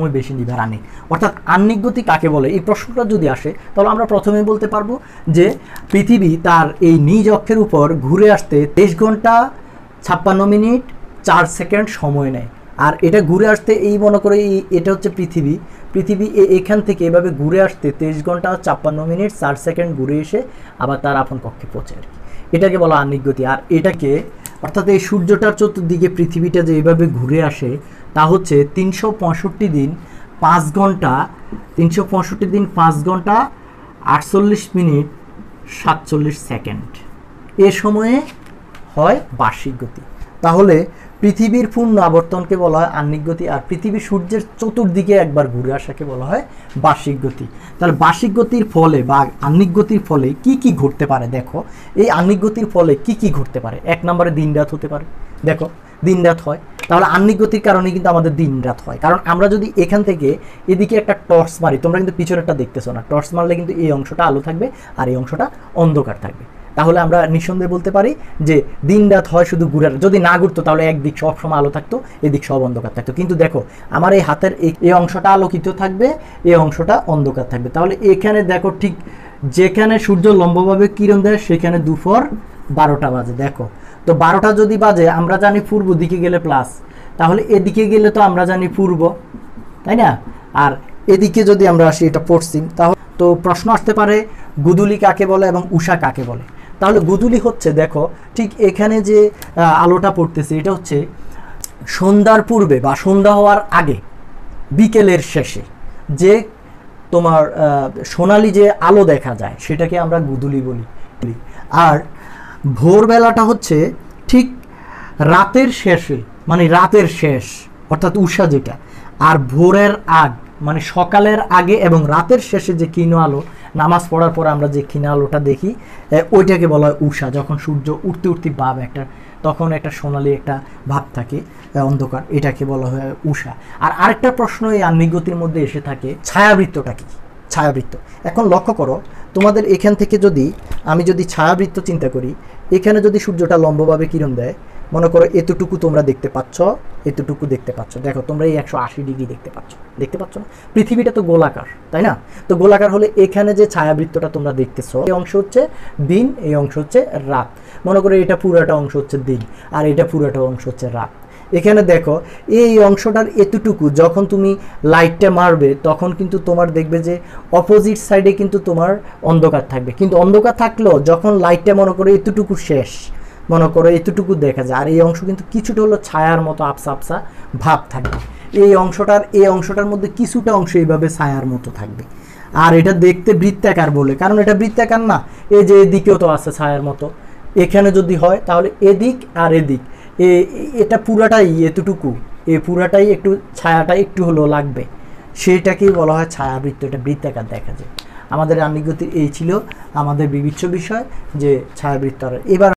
সময় বেশি নিবে রানিং। অর্থাৎ আহ্নিক গতি কাকে বলে, এই প্রশ্নটা যদি আসে তাহলে আমরা প্রথমে বলতে পারবো যে পৃথিবী তার এই নিজ অক্ষের উপর ঘুরে আসতে 23 ঘন্টা 56 মিনিট 4 সেকেন্ড সময় নেয়। আর এটা ঘুরে আসতে এই মনে করে এটা হচ্ছে পৃথিবী এখান থেকে এভাবে ঘুরে আসতে 23 ঘন্টা 56 মিনিট 4 সেকেন্ড ঘুরে এসে আবার তার আপন কক্ষে পৌঁছে আর কি। এটাকে বলা আহ্নিক গতি। আর এটাকে অর্থাৎ এই সূর্যটার চতুর্দিকে পৃথিবীটা যে এইভাবে ঘুরে আসে তা হচ্ছে 365 দিন 5 ঘন্টা 365 দিন 5 ঘন্টা 48 মিনিট 47 সেকেন্ড এ সময়ে হয় বার্ষিক গতি। তাহলে পৃথিবীর পূর্ণ আবর্তনকে বলা হয় আহ্নিক গতি, আর পৃথিবী সূর্যের চতুর্দিকে একবার ঘুরে আসাকে বলা হয় বার্ষিক গতি। তাহলে বার্ষিক গতির ফলে বা আহ্নিক গতির ফলে কি কি ঘটতে পারে দেখো, এই আহ্নিক গতির ফলে কি কি ঘটতে পারে। 1 নম্বরে দিন রাত হতে পারে, দেখো দিন রাত হয়, তাহলে আহ্নিক গতির কারণে কিন্তু আমাদের দিন রাত হয়। কারণ আমরা যদি এখান থেকে এদিকে একটা টর্চ মারি, তোমরা কিন্তু পিছনেরটা দেখতেছো না, টর্চ মারলে কিন্তু এই অংশটা আলো থাকবে আর এই অংশটা অন্ধকার থাকবে। তাহলে আমরা নিঃসন্দেহে বলতে পারি যে দিন রাত হয় শুধু ঘুরে, যদি না ঘুরতো তাহলে একদিক সবসময় আলো থাকতো, এদিক সব অন্ধকার থাকতো। কিন্তু দেখো আমার এই হাতের এই অংশটা আলোকিত থাকবে, এই অংশটা অন্ধকার থাকবে। তাহলে এখানে দেখো ঠিক যেখানে সূর্য লম্বভাবে কিরণ দেয় সেখানে দুপুর 12টা বাজে। দেখো তো 12টা যদি বাজে আমরা জানি পূর্ব দিকে গেলে প্লাস, তাহলে এদিকে গেলে তো আমরা জানি পূর্ব, তাই না? আর এদিকে যদি আমরা আসি এটা পশ্চিম। তাহলে তো প্রশ্ন আসতে পারে গুদুলি কাকে বলে এবং উষা কাকে বলে। তাহলে গুদুলি হচ্ছে দেখো ঠিক এখানে যে আলোটা পড়তেছে এটা হচ্ছে সন্ধ্যার পূর্বে বা সন্ধ্যা হওয়ার আগে বিকেলের শেষে যে তোমার সোনালি যে আলো দেখা যায় সেটাকে আমরা গুদুলি বলি। আর ভোরবেলাটা হচ্ছে ঠিক রাতের শেষে, মানে রাতের শেষ অর্থাৎ উষা যেটা, আর ভোরের আগ মানে সকালের আগে এবং রাতের শেষে যে ক্ষীণ আলো, নামাজ পড়ার পর আমরা যে ক্ষীণ আলোটা দেখি ওইটাকে বলা হয় উষা। যখন সূর্য উঠতে ভাব একটা, তখন একটা সোনালি একটা ভাব থাকে অন্ধকার, এটাকে বলা হয় উষা। আর আরেকটা প্রশ্ন এই আহ্নিক গতির মধ্যে এসে থাকে, ছায়াবৃত্তটা কি? ছায়াবৃত্ত এখন লক্ষ্য করো, তোমাদের এখান থেকে আমি যদি ছায়াবৃত্ত চিন্তা করি, এখানে যদি সূর্যটা লম্বভাবে কিরণ দেয়, মনে করো এতটুকু তোমরা দেখতে পাচ্ছ, এতটুকু দেখতে পাচ্ছ, দেখো তোমরা এই 180 ডিগ্রি দেখতে পাচ্ছ না? পৃথিবীটা তো গোলাকার, তাই না? তো গোলাকার হলে এখানে যে ছায়াবৃত্তটা তোমরা দেখতেছো এই অংশ হচ্ছে দিন, এই অংশ হচ্ছে রাত। মনে করো এটা পুরাটা অংশ হচ্ছে দিন আর এটা পুরাটা অংশ হচ্ছে রাত। এখানে দেখো এই অংশটার এতটুকু যখন তুমি লাইটটা মারবে তখন কিন্তু তোমার দেখবে যে অপোজিট সাইডে কিন্তু তোমার অন্ধকার থাকবে, কিন্তু অন্ধকার থাকলেও যখন লাইটটা মনে করো এতটুকু শেষ, মনে করো এতটুকু দেখা যায়, আর এই অংশ কিন্তু কিছুটা হলো ছায়ার মতো আপসা আপসা ভাব থাকবে। এই অংশটার মধ্যে কিছুটা অংশ এইভাবে ছায়ার মতো থাকবে। আর এটা দেখতে বৃত্তাকার বলে, কারণ এটা বৃত্তাকার না, এই যে এদিকেও তো আছে ছায়ার মতো। এখানে যদি হয় তাহলে এদিক আর এদিক এটা পুরাটাই এতটুকু, এই পুরাটাই একটু ছায়াটা একটু হলেও লাগবে, সেটাকেই বলা হয় ছায়াবৃত্ত। এটা বৃত্তাকার দেখা যায়। আমাদের আহ্নিক গতির এই ছিল আমাদের বিবেচ্য বিষয় যে ছায়াবৃত্ত। এবার